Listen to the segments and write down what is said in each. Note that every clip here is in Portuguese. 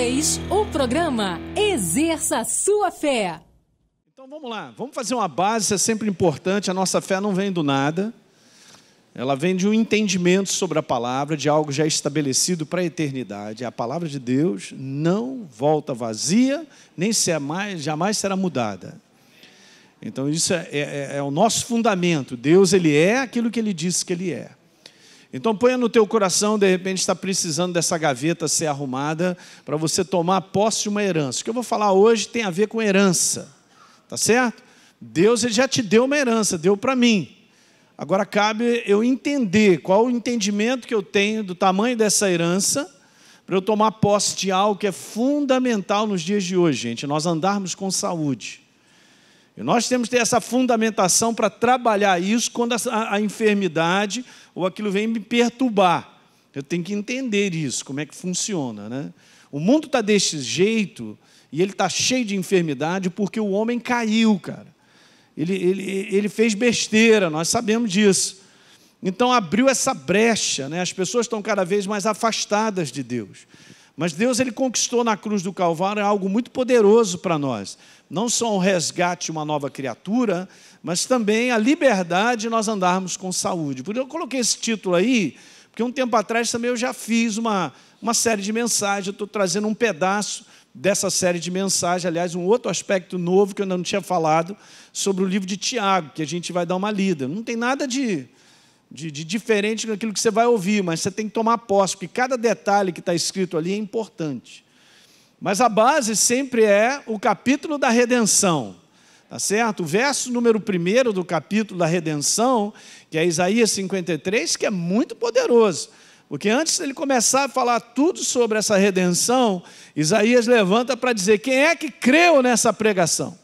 3, o programa Exerça Sua Fé. Então vamos lá, vamos fazer uma base, isso é sempre importante. A nossa fé não vem do nada, ela vem de um entendimento sobre a palavra, de algo já estabelecido para a eternidade. A palavra de Deus não volta vazia, nem jamais será mudada. Então isso é o nosso fundamento. Deus, Ele é aquilo que Ele disse que Ele é. Então ponha no teu coração, de repente está precisando dessa gaveta ser arrumada para você tomar posse de uma herança. O que eu vou falar hoje tem a ver com herança, tá certo? Deus, Ele já te deu uma herança, deu para mim. Agora cabe eu entender qual o entendimento que eu tenho do tamanho dessa herança para eu tomar posse de algo que é fundamental nos dias de hoje, gente, nós andarmos com saúde. E nós temos que ter essa fundamentação para trabalhar isso quando a enfermidade ou aquilo vem me perturbar. Eu tenho que entender isso, como é que funciona, né? O mundo está desse jeito e ele está cheio de enfermidade porque o homem caiu, cara. Ele fez besteira, nós sabemos disso. Então abriu essa brecha, né? As pessoas estão cada vez mais afastadas de Deus. Mas Deus, Ele conquistou na cruz do Calvário algo muito poderoso para nós. Não só o resgate de uma nova criatura, mas também a liberdade de nós andarmos com saúde. Por isso eu coloquei esse título aí, porque um tempo atrás também eu já fiz uma série de mensagens. Eu estou trazendo um pedaço dessa série de mensagens, aliás, um outro aspecto novo que eu ainda não tinha falado, sobre o livro de Tiago, que a gente vai dar uma lida. Não tem nada de diferente daquilo que você vai ouvir, mas você tem que tomar posse, porque cada detalhe que está escrito ali é importante. Mas a base sempre é o capítulo da redenção, tá certo? O verso número 1 do capítulo da redenção, que é Isaías 53, que é muito poderoso, porque antes dele começar a falar tudo sobre essa redenção, Isaías levanta para dizer: quem é que creu nessa pregação?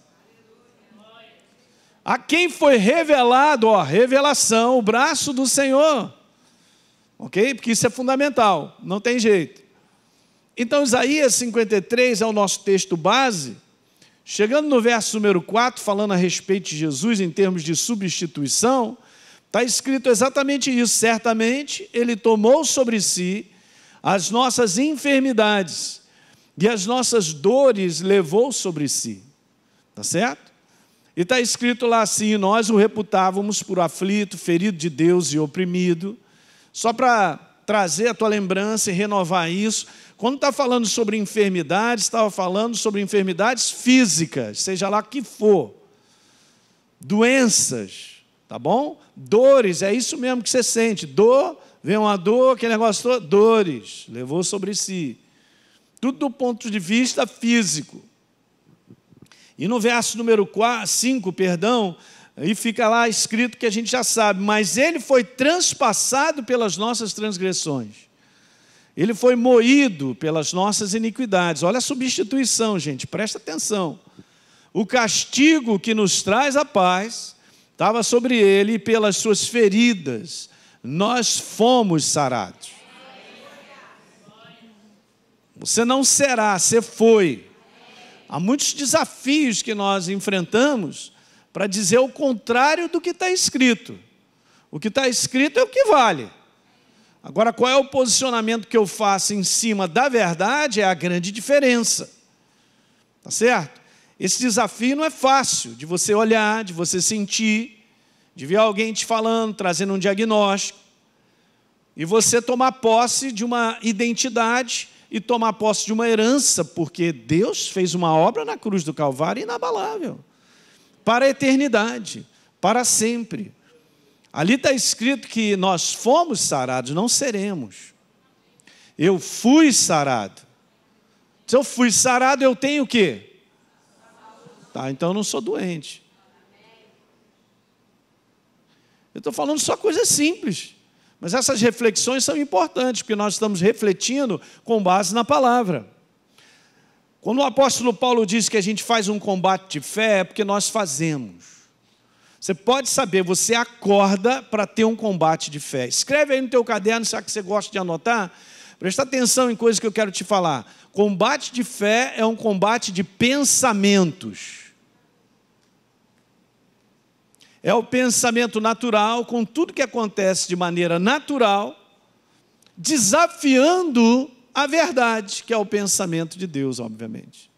A quem foi revelado, revelação, o braço do Senhor. Ok? Porque isso é fundamental, não tem jeito. Então, Isaías 53 é o nosso texto base. Chegando no verso número 4, falando a respeito de Jesus em termos de substituição, está escrito exatamente isso. Certamente, Ele tomou sobre si as nossas enfermidades e as nossas dores levou sobre si. Está certo? E está escrito lá assim: nós o reputávamos por aflito, ferido de Deus e oprimido. Só para trazer a tua lembrança e renovar isso, quando está falando sobre enfermidades, estava falando sobre enfermidades físicas, seja lá o que for. Doenças, tá bom? Dores, é isso mesmo que você sente. Dor, vem uma dor, aquele negócio todo, dores, levou sobre si. Tudo do ponto de vista físico. E no verso número 5, aí fica lá escrito que a gente já sabe: mas Ele foi transpassado pelas nossas transgressões. Ele foi moído pelas nossas iniquidades. Olha a substituição, gente, presta atenção. O castigo que nos traz a paz estava sobre Ele, e pelas suas feridas nós fomos sarados. Você não será, você foi. Há muitos desafios que nós enfrentamos para dizer o contrário do que está escrito. O que está escrito é o que vale. Agora, qual é o posicionamento que eu faço em cima da verdade é a grande diferença. Tá certo? Esse desafio não é fácil de você olhar, de você sentir, de ver alguém te falando, trazendo um diagnóstico, e você tomar posse de uma identidade e tomar posse de uma herança, porque Deus fez uma obra na cruz do Calvário inabalável, para a eternidade, para sempre. Ali está escrito que nós fomos sarados, não seremos. Eu fui sarado. Se eu fui sarado, eu tenho o quê? Tá, então eu não sou doente. Eu estou falando só coisas simples. Mas essas reflexões são importantes, porque nós estamos refletindo com base na palavra. Quando o apóstolo Paulo diz que a gente faz um combate de fé, é porque nós fazemos. Você pode saber, você acorda para ter um combate de fé. Escreve aí no teu caderno, será que você gosta de anotar? Presta atenção em coisas que eu quero te falar. Combate de fé é um combate de pensamentos. É o pensamento natural, com tudo que acontece de maneira natural, desafiando a verdade, que é o pensamento de Deus, obviamente.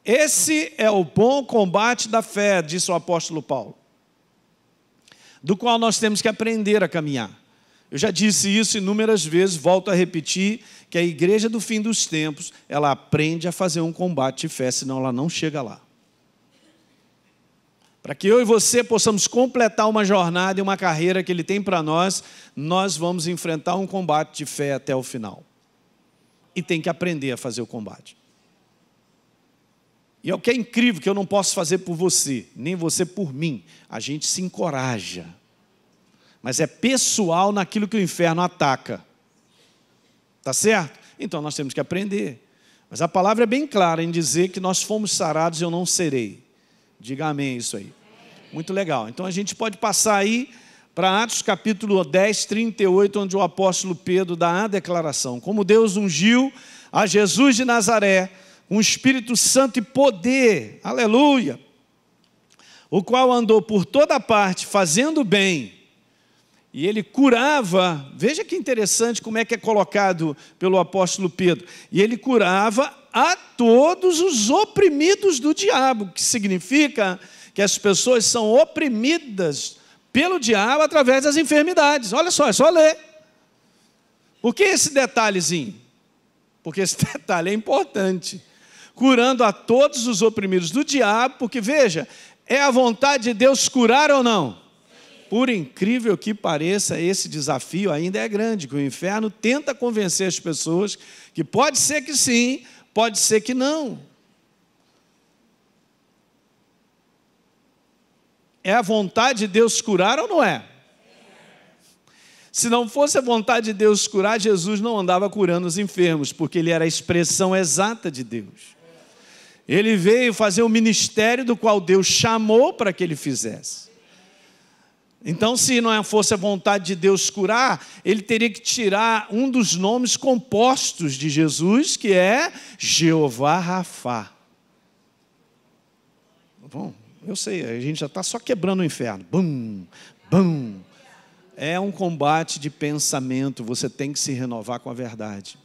Esse é o bom combate da fé, disse o apóstolo Paulo, do qual nós temos que aprender a caminhar. Eu já disse isso inúmeras vezes, volto a repetir, que a igreja do fim dos tempos, ela aprende a fazer um combate de fé, senão ela não chega lá. Para que eu e você possamos completar uma jornada e uma carreira que Ele tem para nós, nós vamos enfrentar um combate de fé até o final. E tem que aprender a fazer o combate. E é o que é incrível, que eu não posso fazer por você, nem você por mim. A gente se encoraja. Mas é pessoal naquilo que o inferno ataca. Tá certo? Então nós temos que aprender. Mas a palavra é bem clara em dizer que nós fomos sarados e eu não serei. Diga amém isso aí. Muito legal. Então a gente pode passar aí para Atos capítulo 10, 38, onde o apóstolo Pedro dá a declaração. Como Deus ungiu a Jesus de Nazaré, com Espírito Santo e poder, aleluia, o qual andou por toda parte fazendo bem, e ele curava, veja que interessante como é que é colocado pelo apóstolo Pedro, e ele curava a todos os oprimidos do diabo, que significa que as pessoas são oprimidas pelo diabo através das enfermidades. Olha só, é só ler. Por que esse detalhezinho? Porque esse detalhe é importante. Curando a todos os oprimidos do diabo, porque veja, é a vontade de Deus curar ou não? Por incrível que pareça, esse desafio ainda é grande, que o inferno tenta convencer as pessoas que pode ser que sim, pode ser que não. É a vontade de Deus curar ou não é? Se não fosse a vontade de Deus curar, Jesus não andava curando os enfermos, porque ele era a expressão exata de Deus. Ele veio fazer o ministério do qual Deus chamou para que ele fizesse. Então, se não fosse a vontade de Deus curar, ele teria que tirar um dos nomes compostos de Jesus, que é Jeová Rafá. Bom, eu sei, a gente já está só quebrando o inferno. Bum, bum. É um combate de pensamento, você tem que se renovar com a verdade.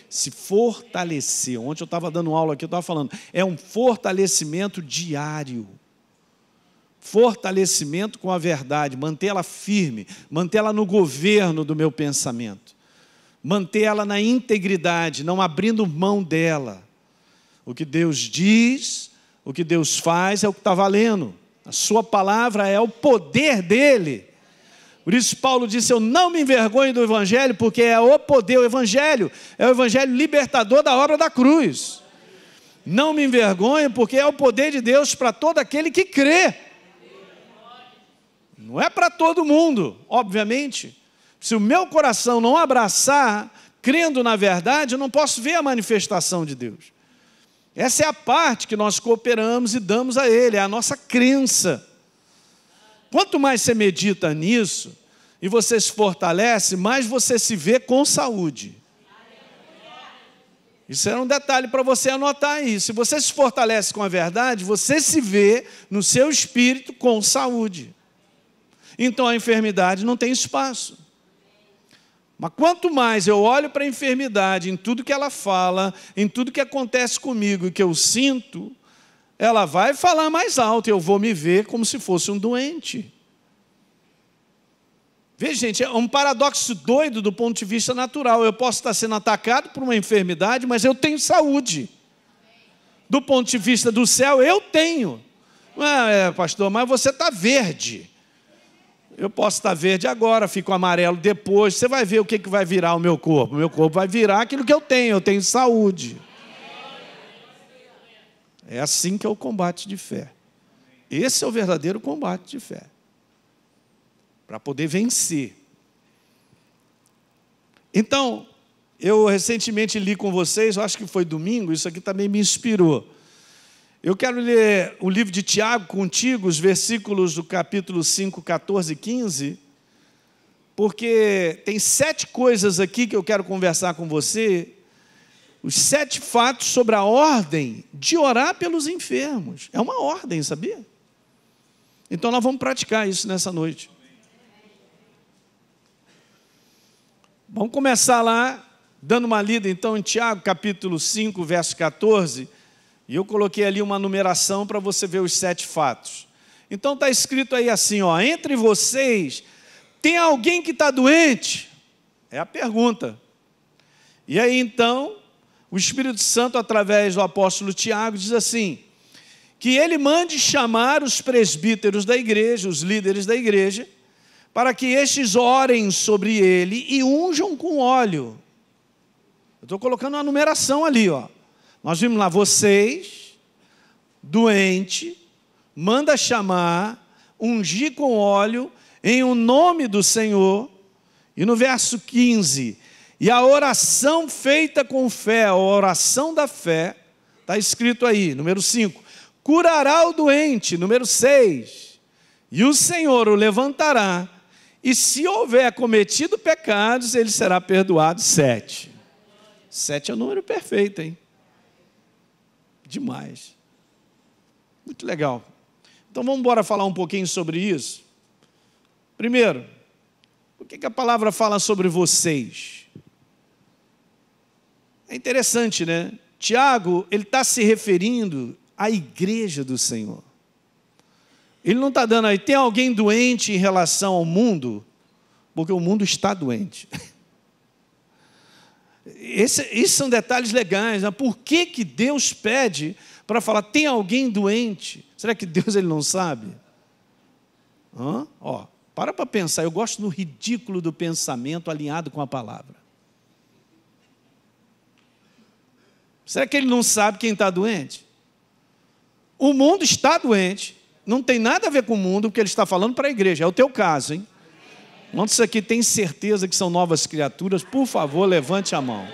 Se fortalecer. Ontem eu estava dando aula aqui, eu estava falando, é um fortalecimento diário. Fortalecimento com a verdade, manter ela firme, manter ela no governo do meu pensamento, manter ela na integridade, não abrindo mão dela. O que Deus diz, o que Deus faz é o que está valendo. A sua palavra é o poder dele. Por isso Paulo disse, eu não me envergonho do Evangelho, porque é o poder, o Evangelho é o Evangelho libertador da obra da cruz. Não me envergonho, porque é o poder de Deus para todo aquele que crê. Não é para todo mundo, obviamente. Se o meu coração não abraçar, crendo na verdade, eu não posso ver a manifestação de Deus. Essa é a parte que nós cooperamos e damos a Ele, é a nossa crença. Quanto mais você medita nisso, e você se fortalece, mais você se vê com saúde. Isso é um detalhe para você anotar aí. Se você se fortalece com a verdade, você se vê no seu espírito com saúde. Então a enfermidade não tem espaço. Mas quanto mais eu olho para a enfermidade, em tudo que ela fala, em tudo que acontece comigo e que eu sinto, ela vai falar mais alto e eu vou me ver como se fosse um doente. Veja, gente, é um paradoxo doido do ponto de vista natural. Eu posso estar sendo atacado por uma enfermidade, mas eu tenho saúde. Do ponto de vista do céu, eu tenho. Pastor, mas você está verde. Eu posso estar verde agora, fico amarelo depois. Você vai ver o que vai virar o meu corpo. O meu corpo vai virar aquilo que eu tenho saúde. É assim que é o combate de fé. Esse é o verdadeiro combate de fé. Para poder vencer. Então, eu recentemente li com vocês, eu acho que foi domingo, isso aqui também me inspirou. Eu quero ler o livro de Tiago contigo, os versículos do capítulo 5, 14 e 15, porque tem 7 coisas aqui que eu quero conversar com você, os 7 fatos sobre a ordem de orar pelos enfermos. É uma ordem, sabia? Então nós vamos praticar isso nessa noite. Vamos começar lá, dando uma lida então em Tiago, capítulo 5, verso 14. E eu coloquei ali uma numeração para você ver os 7 fatos. Então está escrito aí assim, ó, entre vocês, tem alguém que está doente? É a pergunta. E aí então, o Espírito Santo, através do apóstolo Tiago, diz assim, que ele mande chamar os presbíteros da igreja, os líderes da igreja, para que estes orem sobre ele e unjam com óleo. Eu estou colocando uma numeração ali, ó. Nós vimos lá, vocês, doente, manda chamar, ungir com óleo, em o nome do Senhor. E no verso 15, e a oração feita com fé, a oração da fé, está escrito aí, número 5, curará o doente, número 6, e o Senhor o levantará, e se houver cometido pecados, ele será perdoado. 7. 7 é o número perfeito, hein? Demais. Muito legal. Então vamos embora falar um pouquinho sobre isso. Primeiro, por que a palavra fala sobre vocês? É interessante, né? Tiago, ele está se referindo à igreja do Senhor. Ele não está dando aí, tem alguém doente em relação ao mundo? Porque o mundo está doente. Esses são detalhes legais, né? Por que Deus pede para falar, tem alguém doente? Será que Deus ele não sabe? Ó, para pensar, eu gosto do ridículo do pensamento alinhado com a palavra. Será que ele não sabe quem está doente? O mundo está doente, não tem nada a ver com o mundo, porque ele está falando para a igreja, é o teu caso, hein? Quantos aqui tem certeza que são novas criaturas? Por favor, levante a mão.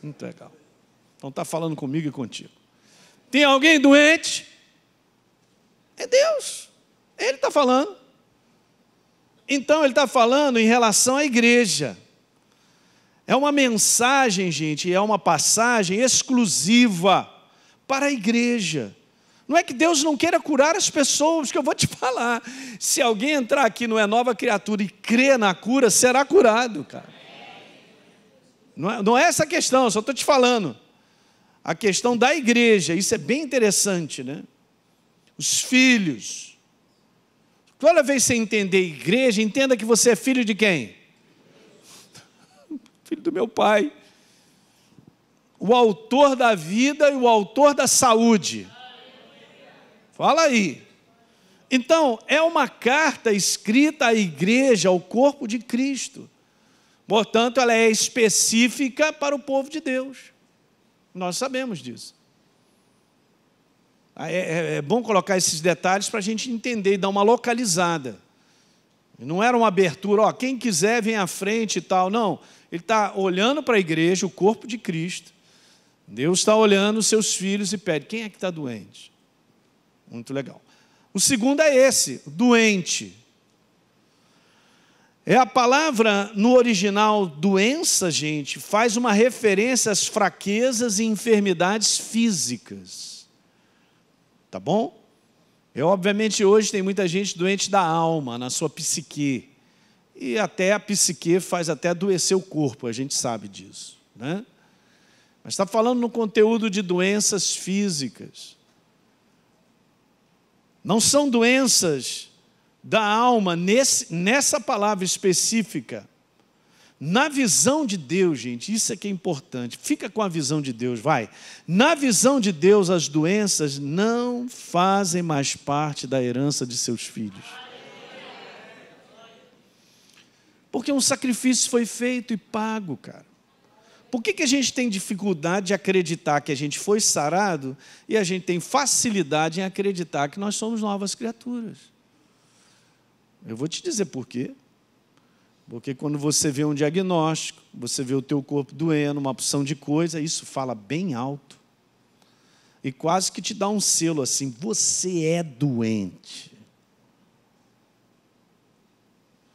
Muito legal. Então está falando comigo e contigo. Tem alguém doente? É Deus. Ele está falando. Então ele está falando em relação à igreja. É uma mensagem, gente, é uma passagem exclusiva para a igreja. Não é que Deus não queira curar as pessoas, que eu vou te falar. Se alguém entrar aqui não é nova criatura e crer na cura, será curado, cara. Não é essa a questão, só estou te falando. A questão da igreja, isso é bem interessante, né? Os filhos. Toda vez que você entender igreja, entenda que você é filho de quem? Filho do meu pai. O autor da vida e o autor da saúde. Fala aí. Então, é uma carta escrita à igreja, ao corpo de Cristo. Portanto, ela é específica para o povo de Deus. Nós sabemos disso. É bom colocar esses detalhes para a gente entender e dar uma localizada. Não era uma abertura, ó, quem quiser vem à frente e tal. Não, ele está olhando para a igreja, o corpo de Cristo. Deus está olhando os seus filhos e pede, quem é que está doente? Muito legal. O segundo é esse, doente. É a palavra no original doença, gente, faz uma referência às fraquezas e enfermidades físicas. Tá bom? Obviamente hoje tem muita gente doente da alma, na sua psique. E até a psique faz até adoecer o corpo, a gente sabe disso, né? Mas está falando no conteúdo de doenças físicas. Não são doenças da alma, nessa palavra específica. Na visão de Deus, gente, isso é que é importante. Fica com a visão de Deus, vai. Na visão de Deus, as doenças não fazem mais parte da herança de seus filhos. Porque um sacrifício foi feito e pago, cara. Por que a gente tem dificuldade de acreditar que a gente foi sarado e a gente tem facilidade em acreditar que nós somos novas criaturas? Eu vou te dizer por quê. Porque quando você vê um diagnóstico, você vê o teu corpo doendo, uma opção de coisa, isso fala bem alto. E quase que te dá um selo assim, você é doente.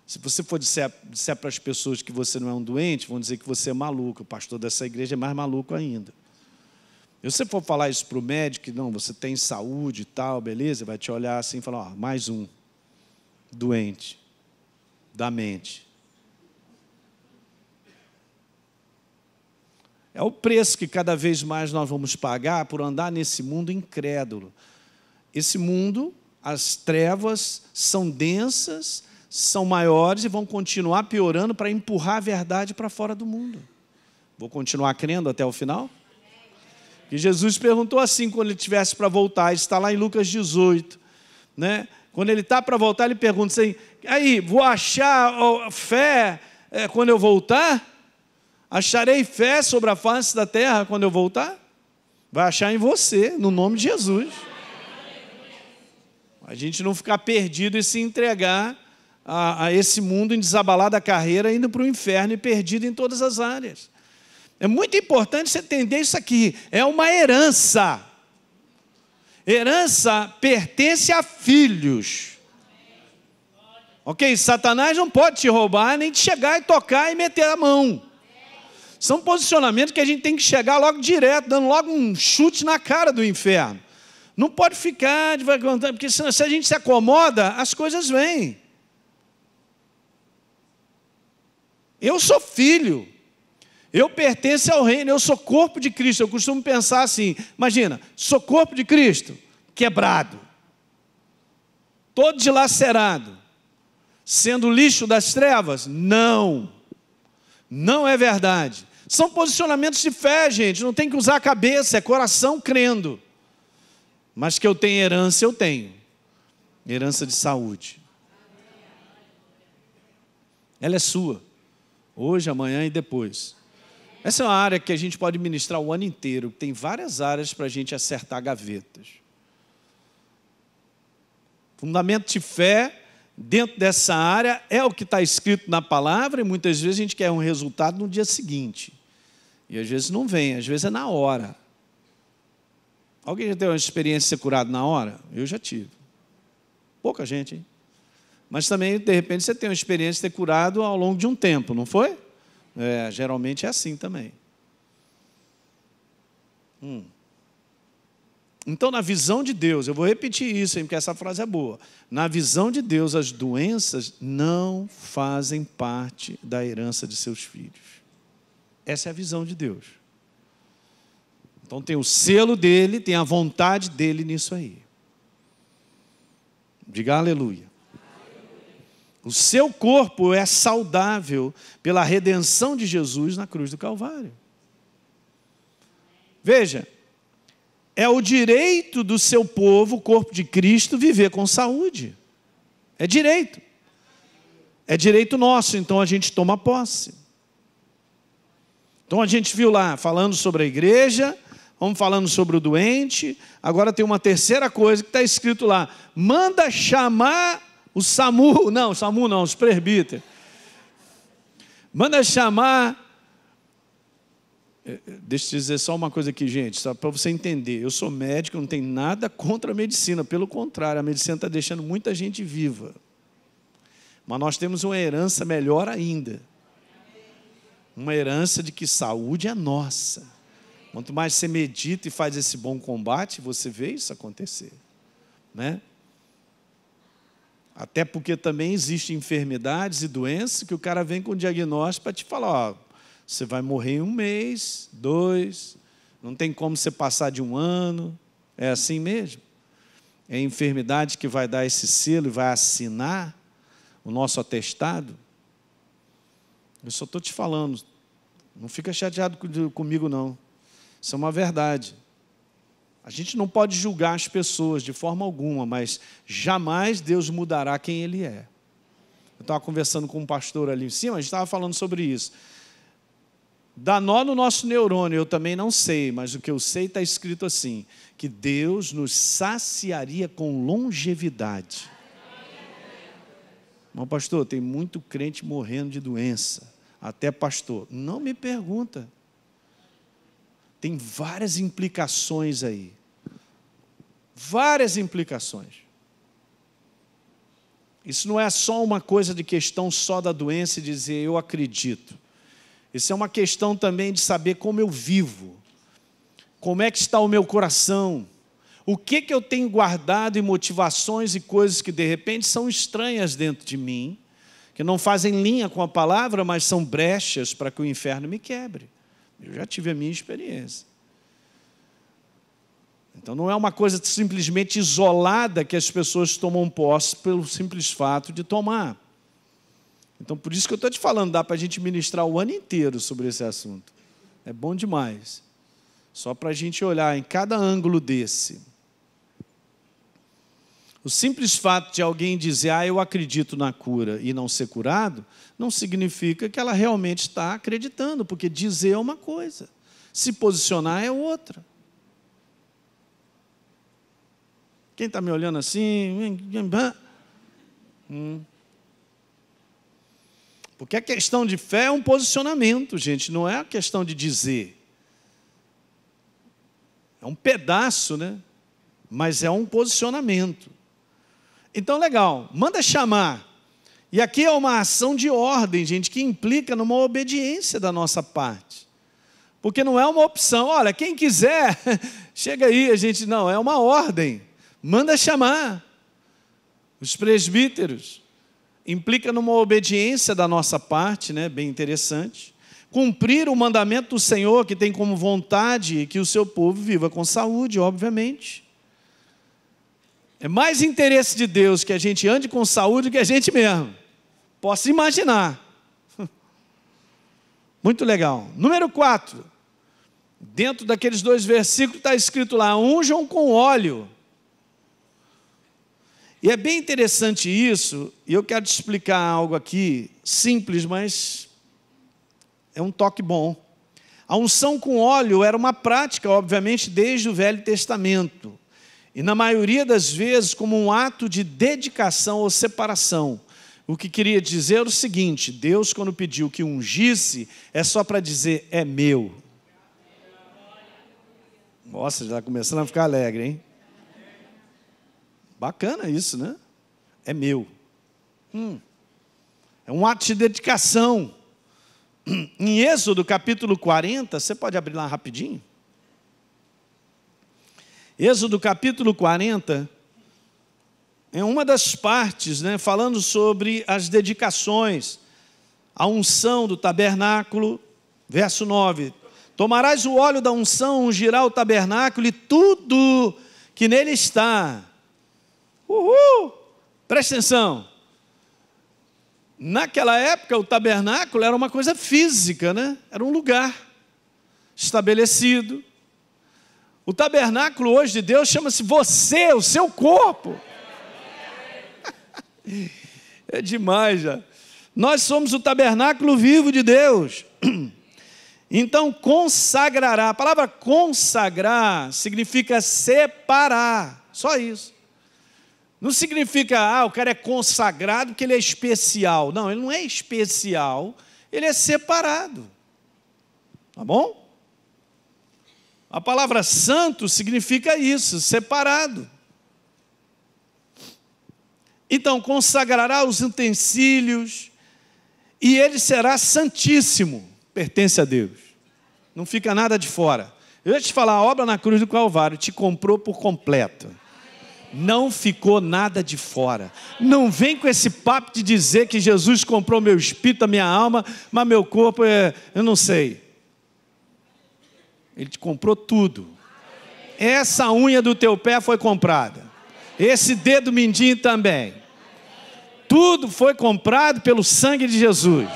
Se você for disser para as pessoas que você não é um doente, vão dizer que você é maluco. O pastor dessa igreja é mais maluco ainda. Se você for falar isso para o médico, não, você tem saúde e tal, beleza? Vai te olhar assim e falar, ó, mais um doente da mente. É o preço que cada vez mais nós vamos pagar por andar nesse mundo incrédulo. Esse mundo, as trevas são densas, são maiores e vão continuar piorando para empurrar a verdade para fora do mundo. Vou continuar crendo até o final? E Jesus perguntou assim quando ele estivesse para voltar, isso está lá em Lucas 18, né? Quando ele está para voltar, ele pergunta assim, aí, vou achar fé quando eu voltar? Acharei fé sobre a face da terra quando eu voltar? Vai achar em você, no nome de Jesus. A gente não ficar perdido e se entregar a esse mundo em desabalada carreira, indo para o inferno e perdido em todas as áreas. É muito importante você entender isso aqui. É uma herança. Herança pertence a filhos. Ok? Satanás não pode te roubar, nem te chegar e tocar e meter a mão. São posicionamentos que a gente tem que chegar logo direto, dando logo um chute na cara do inferno. Não pode ficar devagar, porque se a gente se acomoda, as coisas vêm. Eu sou filho. Eu pertenço ao reino, eu sou corpo de Cristo. Eu costumo pensar assim, imagina, sou corpo de Cristo, quebrado, todo dilacerado, sendo lixo das trevas? Não, não é verdade. São posicionamentos de fé, gente, não tem que usar a cabeça, é coração crendo. Mas que eu tenho herança, eu tenho. Herança de saúde. Ela é sua, hoje, amanhã e depois. Essa é uma área que a gente pode ministrar o ano inteiro. Tem várias áreas para a gente acertar gavetas. Fundamento de fé, dentro dessa área, é o que está escrito na palavra, e muitas vezes a gente quer um resultado no dia seguinte. E às vezes não vem, às vezes é na hora. Alguém já teve uma experiência de ser curado na hora? Eu já tive. Pouca gente, hein? Mas também, de repente, você tem uma experiência de ser curado ao longo de um tempo, não foi? Geralmente é assim também. Então, na visão de Deus, eu vou repetir isso, hein, porque essa frase é boa. Na visão de Deus, as doenças não fazem parte da herança de seus filhos. Essa é a visão de Deus. Então, tem o selo dele, tem a vontade dele nisso aí. Diga aleluia. O seu corpo é saudável pela redenção de Jesus na cruz do Calvário. Veja, é o direito do seu povo, o corpo de Cristo, viver com saúde. É direito. É direito nosso, então a gente toma posse. Então a gente viu lá, falando sobre a igreja, vamos falando sobre o doente, agora tem uma terceira coisa que está escrito lá, manda chamar o SAMU, não, os presbíteros. Manda chamar. Deixa eu te dizer só uma coisa aqui, gente, só para você entender. Eu sou médico, não tenho nada contra a medicina, pelo contrário, a medicina está deixando muita gente viva. Mas nós temos uma herança melhor ainda. Uma herança de que saúde é nossa. Quanto mais você medita e faz esse bom combate, você vê isso acontecer, né? Até porque também existem enfermidades e doenças que o cara vem com diagnóstico para te falar, ó, você vai morrer em 1 mês, 2, não tem como você passar de 1 ano, é assim mesmo. É a enfermidade que vai dar esse selo e vai assinar o nosso atestado. Eu só estou te falando, não fica chateado comigo não, isso é uma verdade. A gente não pode julgar as pessoas de forma alguma, mas jamais Deus mudará quem Ele é. Eu estava conversando com um pastor ali em cima, a gente estava falando sobre isso. Dá nó no nosso neurônio, eu também não sei, mas o que eu sei está escrito assim, que Deus nos saciaria com longevidade. Mas, pastor, tem muito crente morrendo de doença, até pastor. Não me pergunta. Tem várias implicações aí. Várias implicações. Isso não é só uma coisa de questão só da doença e dizer eu acredito. Isso é uma questão também de saber como eu vivo. Como é que está o meu coração. O que eu tenho guardado em motivações e coisas que de repente são estranhas dentro de mim, que não fazem linha com a palavra, mas são brechas para que o inferno me quebre. Eu já tive a minha experiência. Então não é uma coisa simplesmente isolada que as pessoas tomam posse pelo simples fato de tomar. Então por isso que eu estou te falando, dá para a gente ministrar o ano inteiro sobre esse assunto. É bom demais. Só para a gente olhar em cada ângulo desse. O simples fato de alguém dizer, eu acredito na cura e não ser curado, não significa que ela realmente está acreditando, porque dizer é uma coisa, se posicionar é outra. Quem está me olhando assim? Porque a questão de fé é um posicionamento, gente, não é a questão de dizer. É um pedaço, né? Mas é um posicionamento. Então, legal, manda chamar. E aqui é uma ação de ordem, gente, que implica numa obediência da nossa parte. Porque não é uma opção. Olha, quem quiser, chega aí, a gente, não, é uma ordem. Manda chamar. Os presbíteros. Implica numa obediência da nossa parte, né? Bem interessante. Cumprir o mandamento do Senhor, que tem como vontade que o seu povo viva com saúde, obviamente. É mais interesse de Deus que a gente ande com saúde do que a gente mesmo. Posso imaginar. Muito legal. Número 4. Dentro daqueles 2 versículos está escrito lá, unjam com óleo. E é bem interessante isso, e eu quero te explicar algo aqui, simples, mas é um toque bom. A unção com óleo era uma prática, obviamente, desde o Velho Testamento. E na maioria das vezes, como um ato de dedicação ou separação. O que queria dizer era o seguinte, Deus, quando pediu que ungisse, é só para dizer, é meu. Nossa, já está começando a ficar alegre, hein? Bacana isso, né? É meu. É um ato de dedicação. Em Êxodo capítulo 40, você pode abrir lá rapidinho? Êxodo capítulo 40, é uma das partes, né, falando sobre as dedicações, a unção do tabernáculo, verso 9. Tomarás o óleo da unção, ungirá o tabernáculo e tudo que nele está. Presta atenção. Naquela época, o tabernáculo era uma coisa física, né? Era um lugar estabelecido. O tabernáculo hoje de Deus chama-se você, o seu corpo. É demais já. Nós somos o tabernáculo vivo de Deus. Então, consagrará. A palavra consagrar significa separar. Só isso. Não significa, o cara é consagrado porque ele é especial. Não, ele não é especial, ele é separado. Tá bom? A palavra santo significa isso, separado. Então, consagrará os utensílios e ele será santíssimo, pertence a Deus. Não fica nada de fora. Eu ia te falar, a obra na cruz do Calvário te comprou por completo. Não ficou nada de fora. Não vem com esse papo de dizer que Jesus comprou meu espírito, a minha alma, mas meu corpo eu não sei. Ele te comprou tudo. Essa unha do teu pé foi comprada. Esse dedo mindinho também. Tudo foi comprado pelo sangue de Jesus.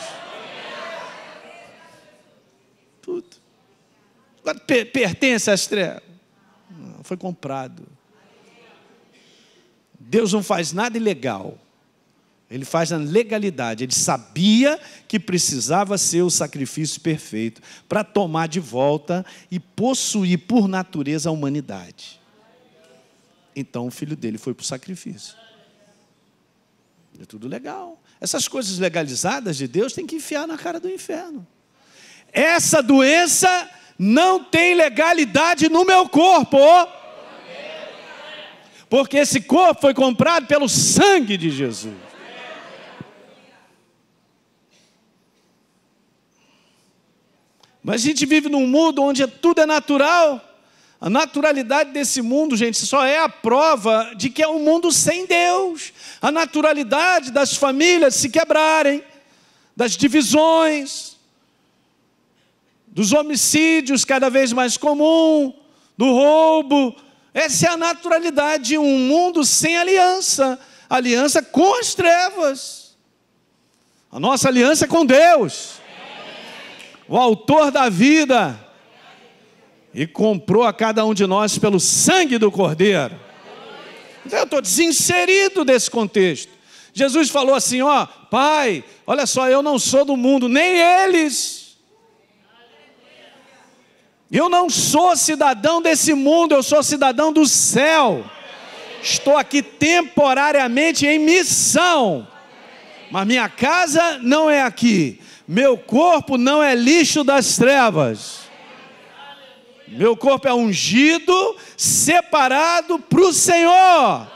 Tudo. Agora pertence às trevas. Não, foi comprado. Deus não faz nada ilegal. Ele faz na legalidade. Ele sabia que precisava ser o sacrifício perfeito para tomar de volta e possuir por natureza a humanidade. Então o filho dele foi para o sacrifício. É tudo legal. Essas coisas legalizadas de Deus tem que enfiar na cara do inferno. Essa doença não tem legalidade no meu corpo. Porque esse corpo foi comprado pelo sangue de Jesus. Mas a gente vive num mundo onde tudo é natural. A naturalidade desse mundo, gente, só é a prova de que é um mundo sem Deus. A naturalidade das famílias se quebrarem, das divisões, dos homicídios cada vez mais comum, do roubo. Essa é a naturalidade de um mundo sem aliança, aliança com as trevas. A nossa aliança é com Deus, o autor da vida, e comprou a cada um de nós pelo sangue do Cordeiro. Então eu estou desinserido desse contexto. Jesus falou assim, ó, Pai, olha só, eu não sou do mundo, nem eles. Eu não sou cidadão desse mundo, eu sou cidadão do céu. Estou aqui temporariamente em missão, mas minha casa não é aqui. Meu corpo não é lixo das trevas. Meu corpo é ungido, separado para o Senhor.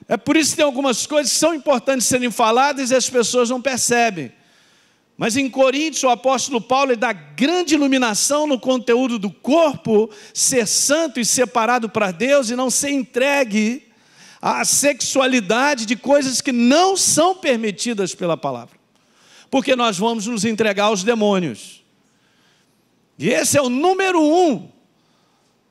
É por isso que tem algumas coisas que são importantes serem faladas e as pessoas não percebem. Mas em Coríntios, o apóstolo Paulo dá grande iluminação no conteúdo do corpo, ser santo e separado para Deus e não ser entregue à sexualidade de coisas que não são permitidas pela palavra. Porque nós vamos nos entregar aos demônios. E esse é o número 1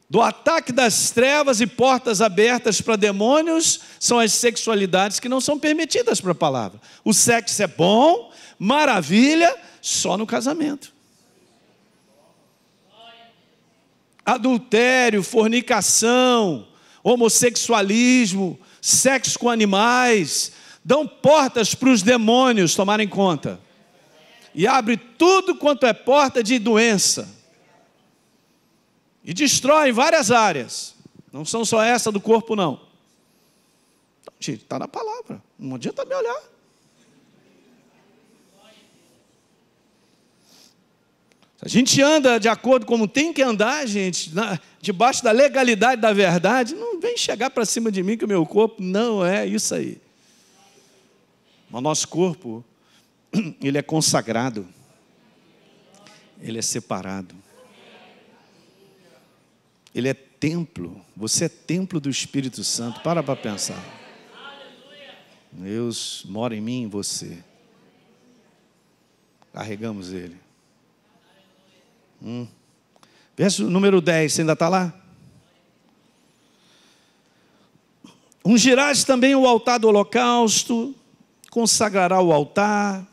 do ataque das trevas e portas abertas para demônios, são as sexualidades que não são permitidas para a palavra. O sexo é bom, maravilha, só no casamento. Adultério, fornicação, homossexualismo, sexo com animais, dão portas para os demônios tomarem conta. E abre tudo quanto é porta de doença. E destrói várias áreas. Não são só essa do corpo, não. Então, gente, está na palavra. Não adianta me olhar. Se a gente anda de acordo como tem que andar, gente, debaixo da legalidade da verdade, não vem chegar para cima de mim que o meu corpo não é isso aí. O nosso corpo, ele é consagrado. Ele é separado. Ele é templo. Você é templo do Espírito Santo. Para pensar. Deus mora em mim e em você. Carregamos Ele. Verso número 10, você ainda está lá? Ungirás também o altar do holocausto, consagrará o altar,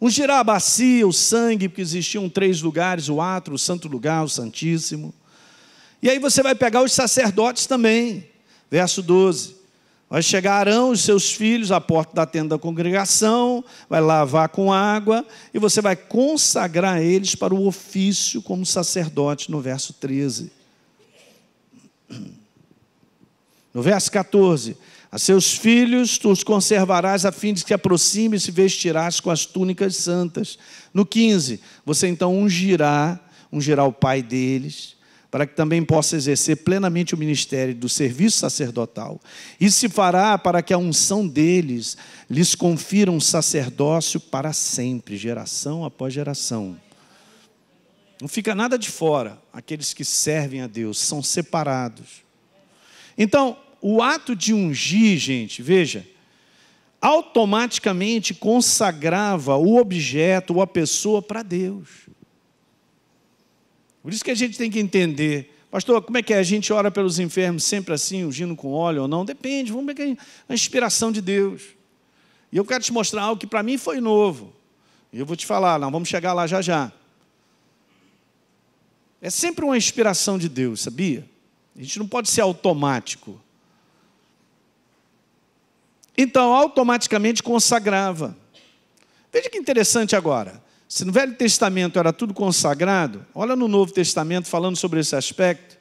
ungirá a bacia, o sangue, porque existiam 3 lugares, o átrio, o santo lugar, o santíssimo. E aí você vai pegar os sacerdotes também, verso 12. Vai chegar Arão e os seus filhos à porta da tenda da congregação, vai lavar com água, e você vai consagrar eles para o ofício como sacerdote, no verso 13. No verso 14, a seus filhos tu os conservarás a fim de que aproxime e se vestirás com as túnicas santas. No 15, você então ungirá o pai deles, para que também possa exercer plenamente o ministério do serviço sacerdotal. E se fará para que a unção deles lhes confira um sacerdócio para sempre, geração após geração. Não fica nada de fora, aqueles que servem a Deus, são separados. Então, o ato de ungir, gente, veja, automaticamente consagrava o objeto ou a pessoa para Deus. Por isso que a gente tem que entender, pastor, como é que é? A gente ora pelos enfermos sempre assim, ungindo com óleo ou não? Depende, vamos ver que é a inspiração de Deus. E eu quero te mostrar algo que para mim foi novo. E eu vou te falar, nós vamos chegar lá já já. É sempre uma inspiração de Deus, sabia? A gente não pode ser automático. Então, automaticamente consagrava. Veja que interessante agora. Se no Velho Testamento era tudo consagrado, olha no Novo Testamento falando sobre esse aspecto.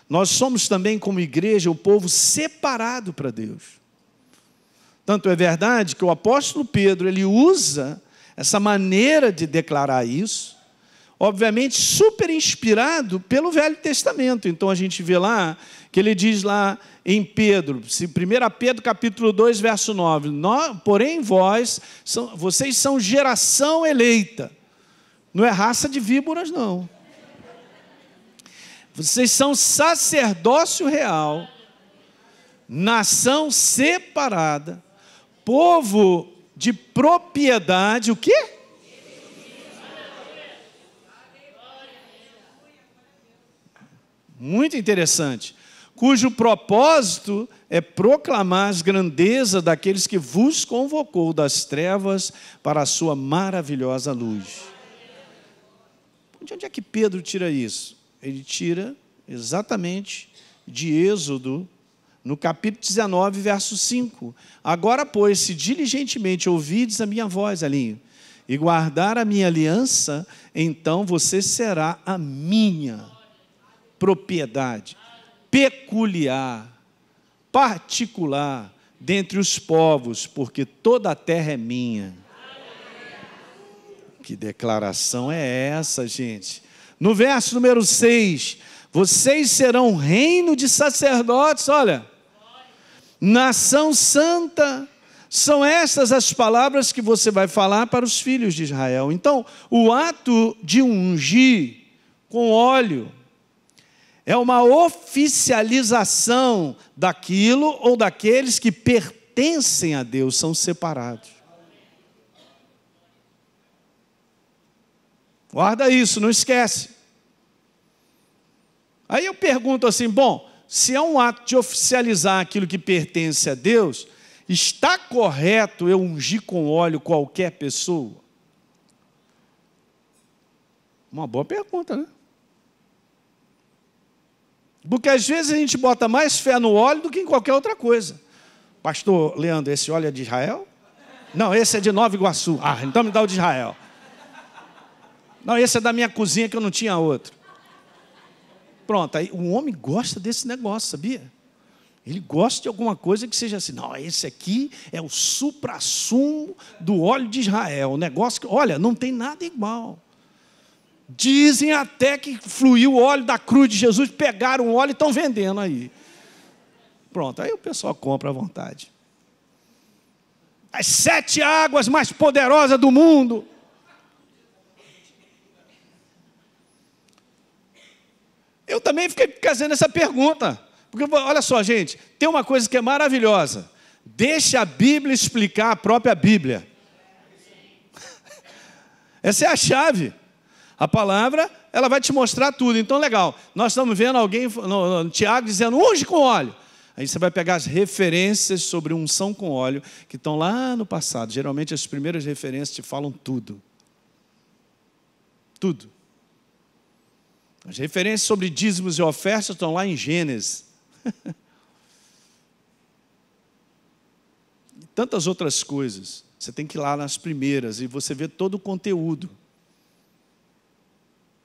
Nós somos também, como igreja, o povo separado para Deus. Tanto é verdade que o apóstolo Pedro, ele usa essa maneira de declarar isso, obviamente super inspirado pelo Velho Testamento. Então a gente vê lá, que ele diz lá em Pedro, 1 Pedro capítulo 2, verso 9, porém vocês são geração eleita, não é raça de víboras não, vocês são sacerdócio real, nação separada, povo de propriedade, o quê? Muito interessante. Cujo propósito é proclamar as grandezas daqueles que vos convocou das trevas para a sua maravilhosa luz. De onde é que Pedro tira isso? Ele tira exatamente de Êxodo, no capítulo 19, verso 5. Agora, pois, se diligentemente ouvides a minha voz, Alinho, e guardar a minha aliança, então você será a minha propriedade peculiar, particular, dentre os povos, porque toda a terra é minha. Que declaração é essa, gente? No verso número 6, vocês serão reino de sacerdotes, olha, nação santa. São estas as palavras que você vai falar para os filhos de Israel. Então, o ato de ungir com óleo é uma oficialização daquilo ou daqueles que pertencem a Deus, são separados. Guarda isso, não esquece. Aí eu pergunto assim, bom, se é um ato de oficializar aquilo que pertence a Deus, está correto eu ungir com óleo qualquer pessoa? Uma boa pergunta, né? Porque às vezes a gente bota mais fé no óleo do que em qualquer outra coisa. Pastor Leandro, esse óleo é de Israel? Não, esse é de Nova Iguaçu. Ah, então me dá o de Israel. Não, esse é da minha cozinha que eu não tinha outro. Pronto, aí o homem gosta desse negócio, sabia? Ele gosta de alguma coisa que seja assim, não, esse aqui é o suprassumo do óleo de Israel. O negócio que, olha, não tem nada igual. Dizem até que fluiu o óleo da cruz de Jesus, pegaram o óleo e estão vendendo aí. Pronto, aí o pessoal compra à vontade. As 7 águas mais poderosas do mundo. Eu também fiquei fazendo essa pergunta. Porque, olha só, gente, tem uma coisa que é maravilhosa. Deixa a Bíblia explicar a própria Bíblia. Essa é a chave. A palavra, ela vai te mostrar tudo. Então, legal. Nós estamos vendo alguém, no Tiago, dizendo, unge com óleo. Aí você vai pegar as referências sobre unção com óleo, que estão lá no passado. Geralmente, as primeiras referências te falam tudo. Tudo. As referências sobre dízimos e ofertas estão lá em Gênesis. E tantas outras coisas. Você tem que ir lá nas primeiras e você vê todo o conteúdo.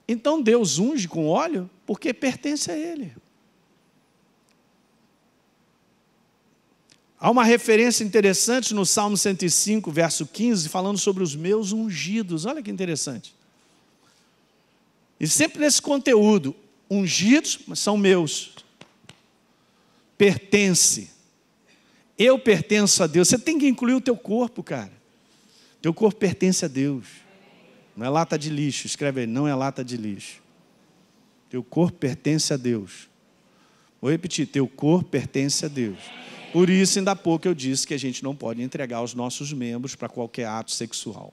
Então Deus unge com óleo porque pertence a Ele. Há uma referência interessante no Salmo 105, verso 15, falando sobre os meus ungidos. Olha que interessante. E sempre nesse conteúdo, ungidos, mas são meus. Pertence. Eu pertenço a Deus. Você tem que incluir o teu corpo, cara. Teu corpo pertence a Deus. Não é lata de lixo. Escreve aí, não é lata de lixo. Teu corpo pertence a Deus. Vou repetir, teu corpo pertence a Deus. Por isso, ainda há pouco eu disse que a gente não pode entregar os nossos membros para qualquer ato sexual.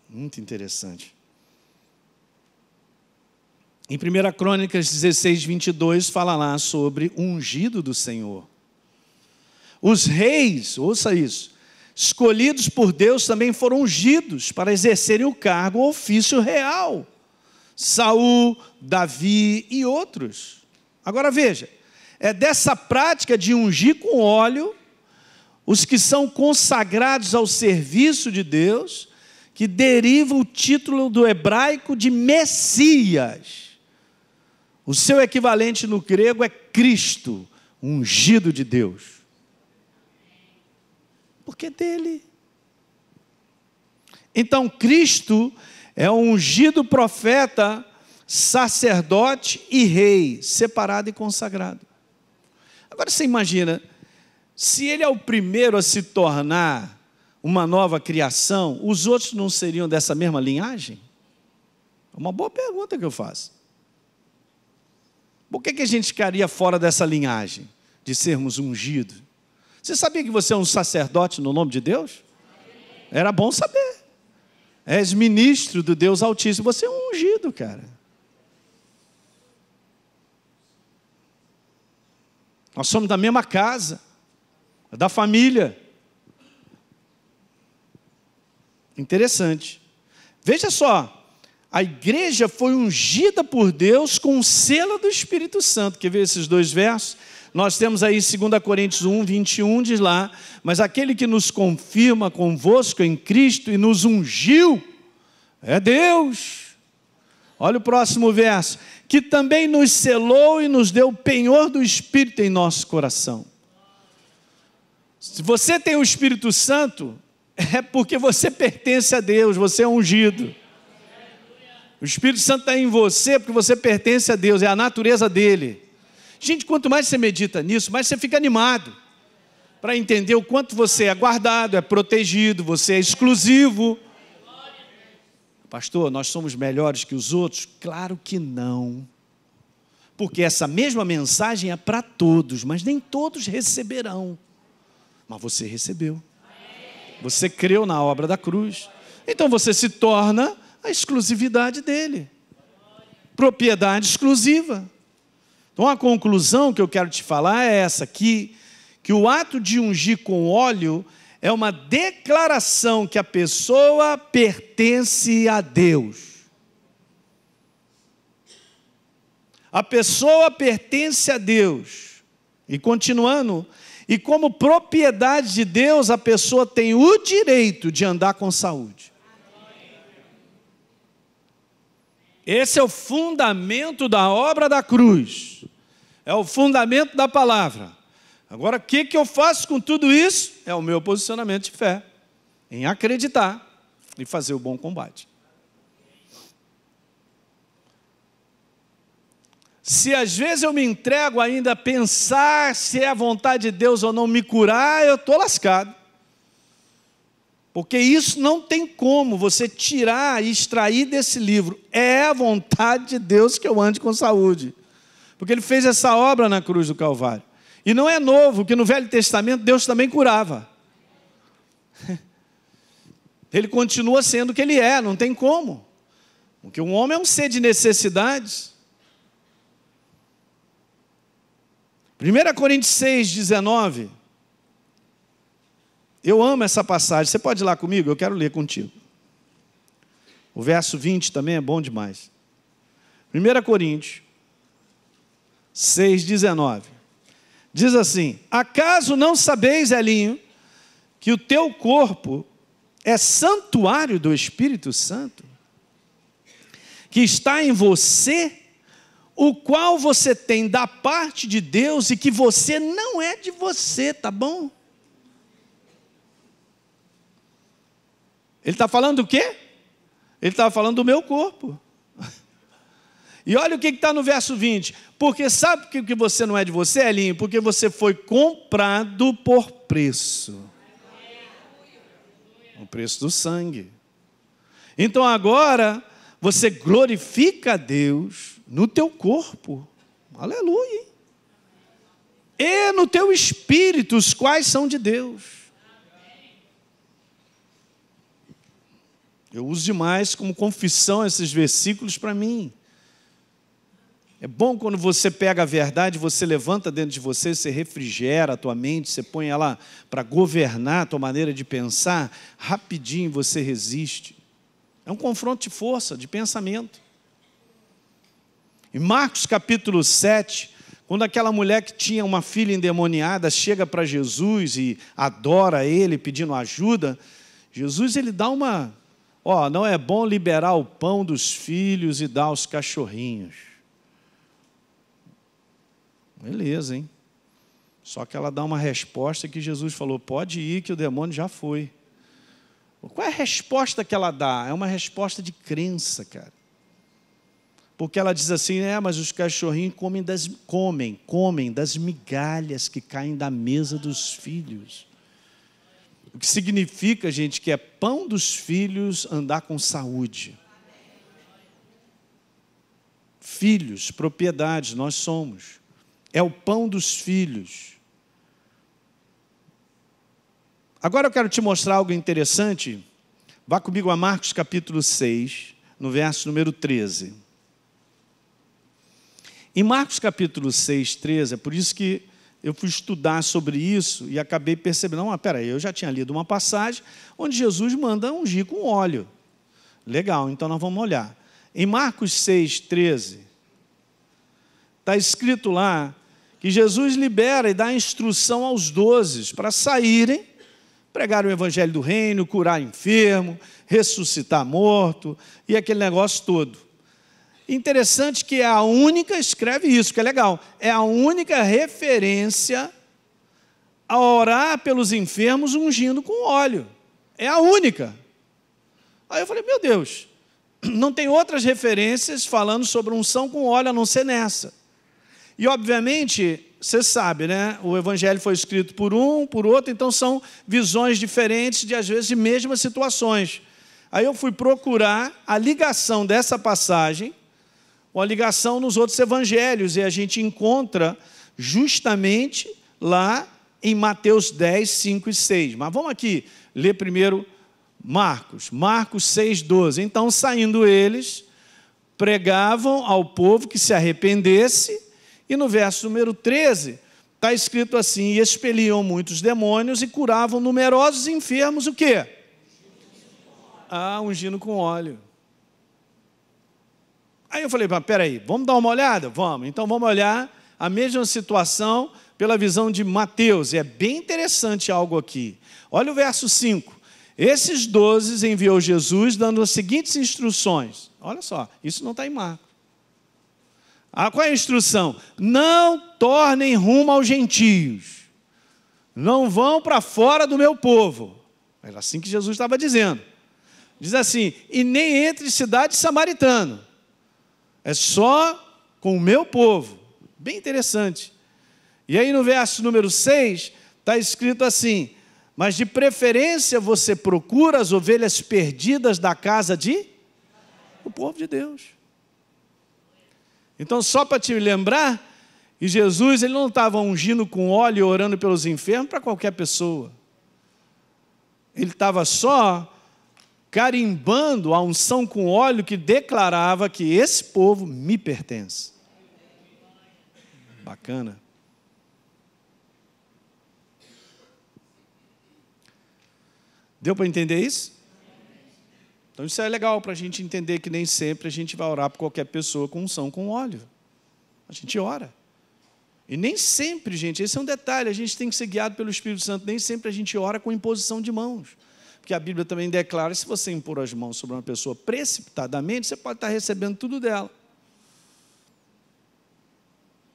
Muito interessante. Em 1 Crônicas 16, 22, fala lá sobre o ungido do Senhor. Os reis, ouça isso, escolhidos por Deus também foram ungidos para exercerem o cargo, o ofício real. Saul, Davi e outros. Agora veja, é dessa prática de ungir com óleo os que são consagrados ao serviço de Deus, que deriva o título do hebraico de Messias. O seu equivalente no grego é Cristo, ungido de Deus. Porque é dele. Então, Cristo é um ungido profeta, sacerdote e rei, separado e consagrado. Agora você imagina, se ele é o primeiro a se tornar uma nova criação, os outros não seriam dessa mesma linhagem? É uma boa pergunta que eu faço. Por que a gente ficaria fora dessa linhagem de sermos ungidos? Você sabia que você é um sacerdote no nome de Deus? Era bom saber. És ministro do Deus Altíssimo. Você é um ungido, cara. Nós somos da mesma casa, da família. Interessante. Veja só, a igreja foi ungida por Deus com o selo do Espírito Santo. Quer ver esses dois versos? Nós temos aí 2 Coríntios 1, 21, diz lá: mas aquele que nos confirma convosco em Cristo e nos ungiu é Deus. Olha o próximo verso: que também nos selou e nos deu o penhor do Espírito em nosso coração. Se você tem o Espírito Santo, é porque você pertence a Deus, você é ungido. O Espírito Santo está em você porque você pertence a Deus, é a natureza dele. Gente, quanto mais você medita nisso, mais você fica animado para entender o quanto você é guardado, é protegido, você é exclusivo. Pastor, nós somos melhores que os outros? Claro que não. Porque essa mesma mensagem é para todos, mas nem todos receberão. Mas você recebeu. Você creu na obra da cruz. Então você se torna a exclusividade dele. Propriedade exclusiva. Então a conclusão que eu quero te falar é essa aqui, que o ato de ungir com óleo é uma declaração que a pessoa pertence a Deus. A pessoa pertence a Deus. E continuando, e como propriedade de Deus, a pessoa tem o direito de andar com saúde. Esse é o fundamento da obra da cruz. É o fundamento da palavra. Agora, o que eu faço com tudo isso? É o meu posicionamento de fé, em acreditar e fazer o bom combate. Se às vezes eu me entrego ainda a pensar se é a vontade de Deus ou não me curar, eu estou lascado. Porque isso não tem como você tirar e extrair desse livro. É a vontade de Deus que eu ande com saúde. Porque Ele fez essa obra na cruz do Calvário. E não é novo, que no Velho Testamento Deus também curava. Ele continua sendo o que Ele é, não tem como. Porque um homem é um ser de necessidades. 1 Coríntios 6, 19. Eu amo essa passagem. Você pode ir lá comigo? Eu quero ler contigo. O verso 20 também é bom demais. 1 Coríntios 6, 19. Diz assim: acaso não sabeis, Elinho, que o teu corpo é santuário do Espírito Santo, que está em você, o qual você tem da parte de Deus e que você não é de você, tá bom? Ele está falando do quê? Ele está falando do meu corpo. E olha o que está no verso 20. Porque sabe que você não é de você, Elinho? Porque você foi comprado por preço. O preço do sangue. Então agora, você glorifica a Deus no teu corpo. Aleluia. E no teu espírito, os quais são de Deus. Eu uso demais como confissão esses versículos para mim. É bom quando você pega a verdade, você levanta dentro de você, você refrigera a tua mente, você põe ela para governar a tua maneira de pensar, rapidinho você resiste. É um confronto de força, de pensamento. Em Marcos capítulo 7, quando aquela mulher que tinha uma filha endemoniada chega para Jesus e adora Ele pedindo ajuda, Jesus ele dá uma... não é bom liberar o pão dos filhos e dar aos cachorrinhos. Beleza, hein? Só que ela dá uma resposta que Jesus falou, pode ir que o demônio já foi. Qual é a resposta que ela dá? É uma resposta de crença, cara. Porque ela diz assim, mas os cachorrinhos comem das migalhas que caem da mesa dos filhos. O que significa, gente, que é pão dos filhos andar com saúde. Filhos, propriedades, nós somos. É o pão dos filhos. Agora eu quero te mostrar algo interessante. Vá comigo a Marcos capítulo 6, no verso número 13. Em Marcos capítulo 6, 13, é por isso que eu fui estudar sobre isso e acabei percebendo, não, peraí, eu já tinha lido uma passagem onde Jesus manda ungir com óleo. Legal, então nós vamos olhar. Em Marcos 6, 13, está escrito lá que Jesus libera e dá instrução aos 12 para saírem, pregar o evangelho do reino, curar enfermo, ressuscitar morto e aquele negócio todo. Interessante que é a única, escreve isso, que é legal, é a única referência a orar pelos enfermos ungindo com óleo. É a única. Aí eu falei, meu Deus, não tem outras referências falando sobre unção com óleo a não ser nessa. E, obviamente, você sabe, né? O evangelho foi escrito por um, por outro, então são visões diferentes, às vezes, de mesmas situações. Aí eu fui procurar a ligação dessa passagem com a ligação nos outros evangelhos, e a gente encontra justamente lá em Mateus 10, 5 e 6. Mas vamos aqui ler primeiro Marcos 6, 12. Então, saindo eles, pregavam ao povo que se arrependesse, e no verso número 13, está escrito assim, e expeliam muitos demônios e curavam numerosos enfermos, o quê? Ungindo com óleo. Aí eu falei, peraí, vamos dar uma olhada? Vamos. Então vamos olhar a mesma situação pela visão de Mateus. E é bem interessante algo aqui. Olha o verso 5. Esses 12 enviou Jesus dando as seguintes instruções. Olha só, isso não está em Marcos. Qual é a instrução? Não tornem rumo aos gentios. Não vão para fora do meu povo. Era assim que Jesus estava dizendo. Diz assim, e nem entre cidade samaritana. É só com o meu povo. Bem interessante. E aí no verso número 6, está escrito assim, mas de preferência você procura as ovelhas perdidas da casa o povo de Deus. Então, só para te lembrar, que Jesus ele não estava ungindo com óleo e orando pelos enfermos para qualquer pessoa. Ele estava só carimbando a unção com óleo que declarava que esse povo me pertence. Bacana. Deu para entender isso? Então isso é legal para a gente entender que nem sempre a gente vai orar por qualquer pessoa com unção com óleo. A gente ora. E nem sempre, gente, esse é um detalhe, a gente tem que ser guiado pelo Espírito Santo, nem sempre a gente ora com imposição de mãos. Porque a Bíblia também declara, se você impor as mãos sobre uma pessoa precipitadamente, você pode estar recebendo tudo dela.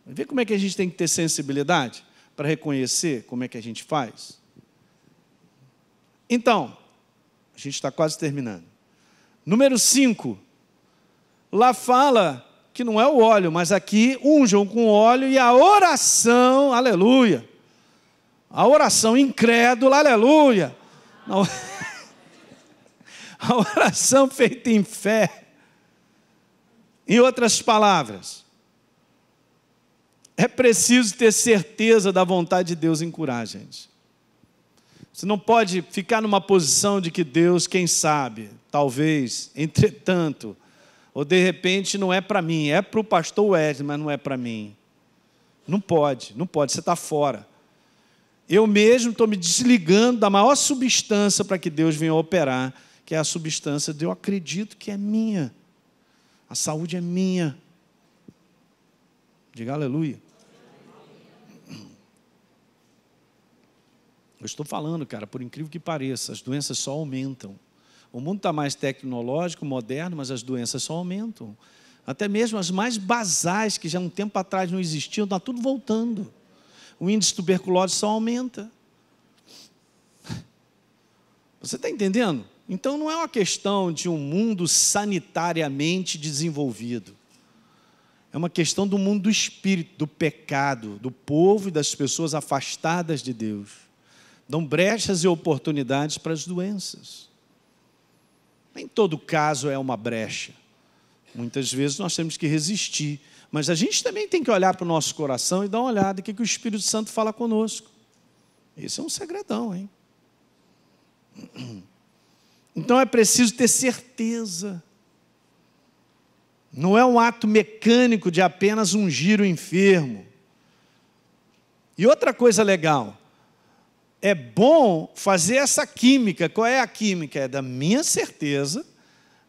Vê como é que a gente tem que ter sensibilidade para reconhecer como é que a gente faz? Então, a gente está quase terminando. Número 5, lá fala que não é o óleo, mas aqui unjam com óleo e a oração, aleluia, a oração incrédula, aleluia, a oração feita em fé, em outras palavras, é preciso ter certeza da vontade de Deus em curar, gente. Você não pode ficar numa posição de que Deus, quem sabe, talvez, entretanto, ou de repente não é para mim, é para o pastor Wesley, mas não é para mim. Não pode, você está fora. Eu mesmo estou me desligando da maior substância para que Deus venha operar, que é a substância de eu acredito que é minha. A saúde é minha. Diga aleluia. Eu estou falando, cara, por incrível que pareça, as doenças só aumentam. O mundo está mais tecnológico, moderno, mas as doenças só aumentam. Até mesmo as mais basais, que já um tempo atrás não existiam, está tudo voltando. O índice de tuberculose só aumenta. Você está entendendo? Então não é uma questão de um mundo sanitariamente desenvolvido. É uma questão do mundo do espírito, do pecado, do povo e das pessoas afastadas de Deus. Dão brechas e oportunidades para as doenças. Nem todo caso é uma brecha. Muitas vezes nós temos que resistir. Mas a gente também tem que olhar para o nosso coração e dar uma olhada o que o Espírito Santo fala conosco. Esse é um segredão, hein? Então é preciso ter certeza. Não é um ato mecânico de apenas ungir o enfermo. E outra coisa legal, é bom fazer essa química. Qual é a química? É da minha certeza,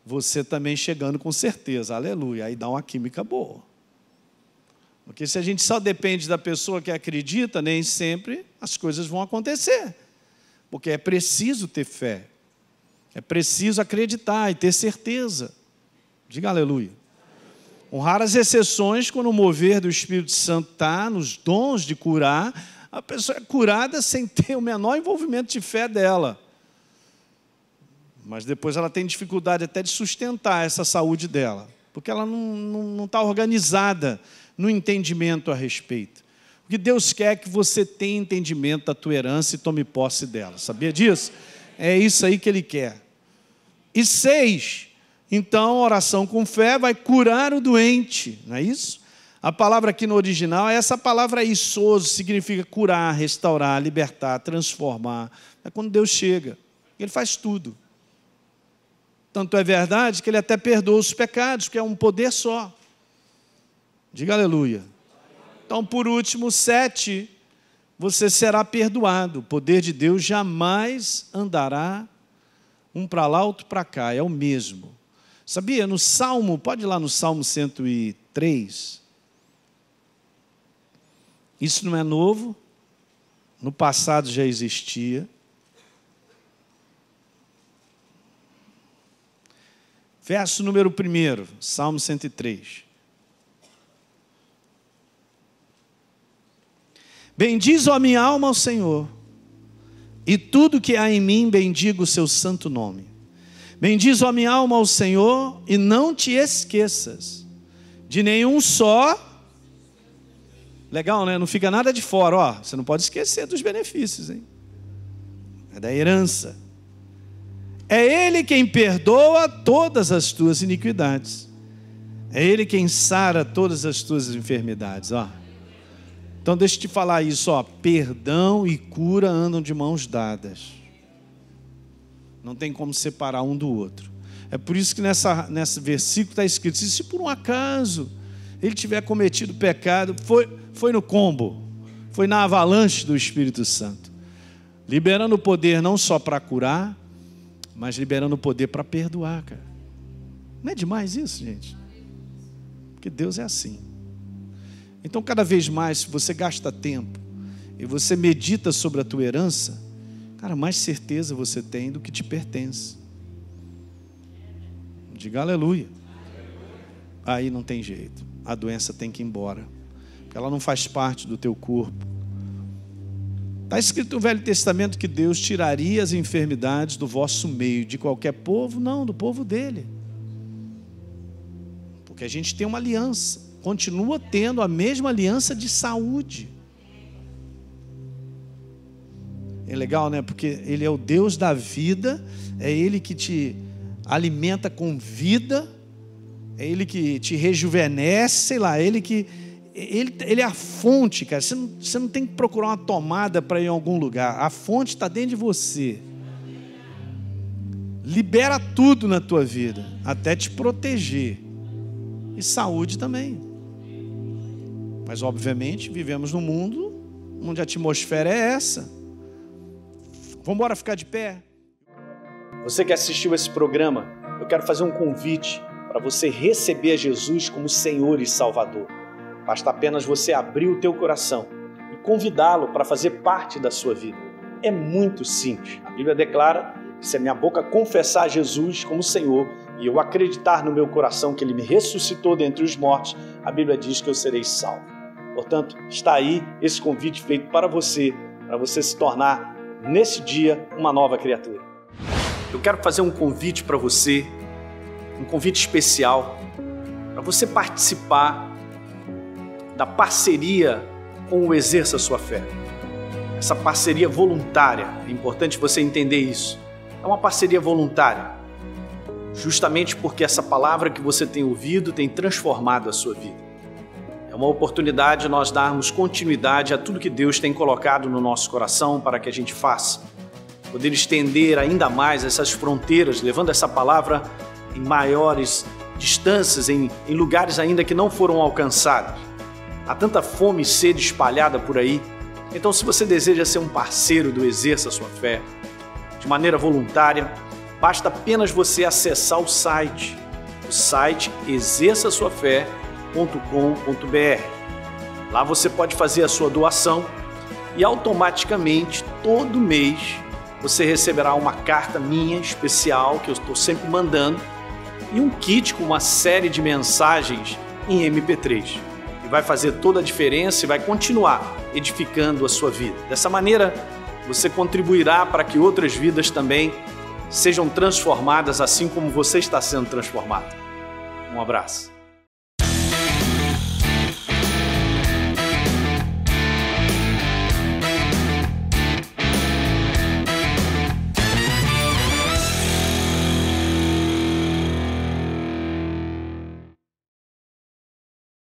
você também chegando com certeza. Aleluia. Aí dá uma química boa. Porque se a gente só depende da pessoa que acredita, nem sempre as coisas vão acontecer. Porque é preciso ter fé. É preciso acreditar e ter certeza. Diga aleluia. Com raras exceções, quando o mover do Espírito Santo está nos dons de curar, a pessoa é curada sem ter o menor envolvimento de fé dela. Mas depois ela tem dificuldade até de sustentar essa saúde dela, porque ela não está organizada no entendimento a respeito. O que Deus quer é que você tenha entendimento da tua herança e tome posse dela. Sabia disso? É isso aí que Ele quer. E 6, então a oração com fé vai curar o doente, não é isso? A palavra aqui no original é essa palavra issoso, significa curar, restaurar, libertar, transformar. É quando Deus chega, Ele faz tudo. Tanto é verdade que Ele até perdoa os pecados, que é um poder só. Diga aleluia. Então, por último, 7, você será perdoado. O poder de Deus jamais andará um para lá, outro para cá, é o mesmo. Sabia? No Salmo, pode ir lá no Salmo 103. Isso não é novo, no passado já existia. Verso número 1, Salmo 103. Bendize a minha alma ao Senhor, e tudo que há em mim bendiga o seu santo nome. Bendize a minha alma ao Senhor, e não te esqueças de nenhum só. Legal, né? Não fica nada de fora, ó. Você não pode esquecer dos benefícios, hein? É da herança. É Ele quem perdoa todas as tuas iniquidades. É Ele quem sara todas as tuas enfermidades, ó. Então deixa eu te falar isso, ó. Perdão e cura andam de mãos dadas. Não tem como separar um do outro. É por isso que nesse versículo está escrito: se por um acaso ele tiver cometido pecado, foi no combo, foi na avalanche do Espírito Santo, liberando o poder não só para curar, mas liberando o poder para perdoar, cara. Não é demais isso, gente? Porque Deus é assim. Então, cada vez mais, se você gasta tempo e você medita sobre a tua herança, cara, mais certeza você tem do que te pertence. Diga aleluia. Aí não tem jeito. A doença tem que ir embora, porque ela não faz parte do teu corpo. Está escrito no Velho Testamento que Deus tiraria as enfermidades do vosso meio. De qualquer povo? Não, do povo dele. Porque a gente tem uma aliança. Continua tendo a mesma aliança de saúde. É legal, né? Porque Ele é o Deus da vida. É Ele que te alimenta com vida. É Ele que te rejuvenesce. Sei lá, Ele é a fonte, cara. Você não tem que procurar uma tomada para ir em algum lugar. A fonte está dentro de você. Libera tudo na tua vida, até te proteger. E saúde também. Mas, obviamente, vivemos num mundo onde a atmosfera é essa. Vamos embora ficar de pé? Você que assistiu esse programa, eu quero fazer um convite para você receber a Jesus como Senhor e Salvador. Basta apenas você abrir o teu coração e convidá-lo para fazer parte da sua vida. É muito simples. A Bíblia declara que se a minha boca confessar Jesus como Senhor e eu acreditar no meu coração que Ele me ressuscitou dentre os mortos, a Bíblia diz que eu serei salvo. Portanto, está aí esse convite feito para você se tornar, nesse dia, uma nova criatura. Eu quero fazer um convite para você, um convite especial, para você participar da parceria com o Exerça Sua Fé. Essa parceria voluntária, é importante você entender isso. É uma parceria voluntária, justamente porque essa palavra que você tem ouvido tem transformado a sua vida. É uma oportunidade de nós darmos continuidade a tudo que Deus tem colocado no nosso coração para que a gente faça. poder estender ainda mais essas fronteiras, levando essa palavra em maiores distâncias, em lugares ainda que não foram alcançados. Há tanta fome e sede espalhada por aí. Então, se você deseja ser um parceiro do Exerça Sua Fé, de maneira voluntária, basta apenas você acessar o site exerçaçoafé.com.br. Lá você pode fazer a sua doação e automaticamente, todo mês, você receberá uma carta minha especial, que eu estou sempre mandando, e um kit com uma série de mensagens em MP3. E vai fazer toda a diferença e vai continuar edificando a sua vida. Dessa maneira, você contribuirá para que outras vidas também sejam transformadas assim como você está sendo transformado. Um abraço.